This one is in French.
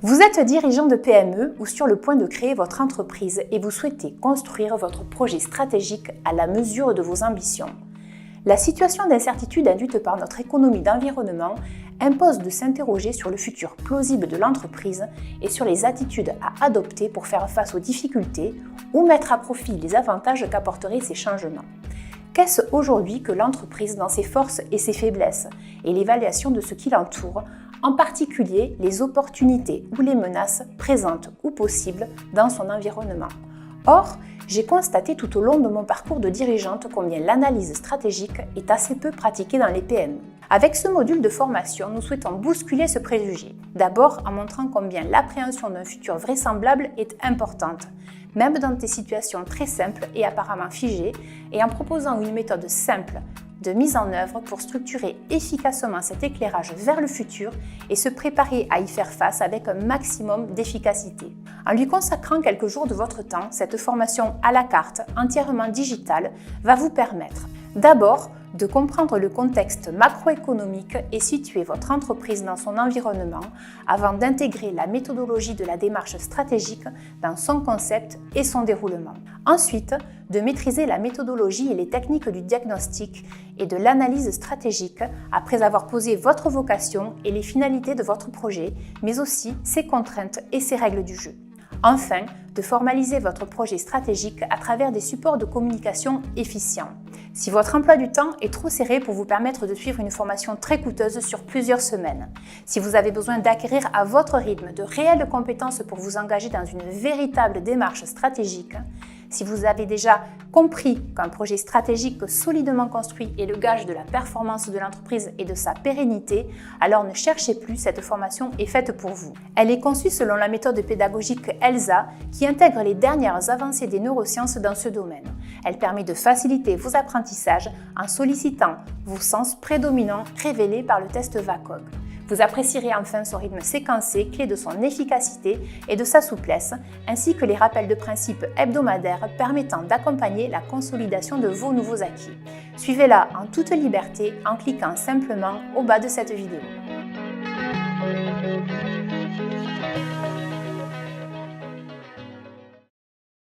Vous êtes dirigeant de PME ou sur le point de créer votre entreprise et vous souhaitez construire votre projet stratégique à la mesure de vos ambitions. La situation d'incertitude induite par notre économie d'environnement impose de s'interroger sur le futur plausible de l'entreprise et sur les attitudes à adopter pour faire face aux difficultés ou mettre à profit les avantages qu'apporteraient ces changements. Qu'est-ce aujourd'hui que l'entreprise dans ses forces et ses faiblesses et l'évaluation de ce qui l'entoure, en particulier les opportunités ou les menaces présentes ou possibles dans son environnement. Or, j'ai constaté tout au long de mon parcours de dirigeante combien l'analyse stratégique est assez peu pratiquée dans les PME. Avec ce module de formation, nous souhaitons bousculer ce préjugé. D'abord en montrant combien l'appréhension d'un futur vraisemblable est importante, même dans des situations très simples et apparemment figées, et en proposant une méthode simple de mise en œuvre pour structurer efficacement cet éclairage vers le futur et se préparer à y faire face avec un maximum d'efficacité. En lui consacrant quelques jours de votre temps, cette formation à la carte, entièrement digitale, va vous permettre d'abord de comprendre le contexte macroéconomique et situer votre entreprise dans son environnement avant d'intégrer la méthodologie de la démarche stratégique dans son concept et son déroulement. Ensuite, de maîtriser la méthodologie et les techniques du diagnostic et de l'analyse stratégique après avoir posé votre vocation et les finalités de votre projet, mais aussi ses contraintes et ses règles du jeu. Enfin, de formaliser votre projet stratégique à travers des supports de communication efficients. Si votre emploi du temps est trop serré pour vous permettre de suivre une formation très coûteuse sur plusieurs semaines, si vous avez besoin d'acquérir à votre rythme de réelles compétences pour vous engager dans une véritable démarche stratégique, si vous avez déjà compris qu'un projet stratégique solidement construit est le gage de la performance de l'entreprise et de sa pérennité, alors ne cherchez plus, cette formation est faite pour vous. Elle est conçue selon la méthode pédagogique ELSA qui intègre les dernières avancées des neurosciences dans ce domaine. Elle permet de faciliter vos apprentissages en sollicitant vos sens prédominants révélés par le test VACOG. Vous apprécierez enfin son rythme séquencé, clé de son efficacité et de sa souplesse, ainsi que les rappels de principes hebdomadaires permettant d'accompagner la consolidation de vos nouveaux acquis. Suivez-la en toute liberté en cliquant simplement au bas de cette vidéo.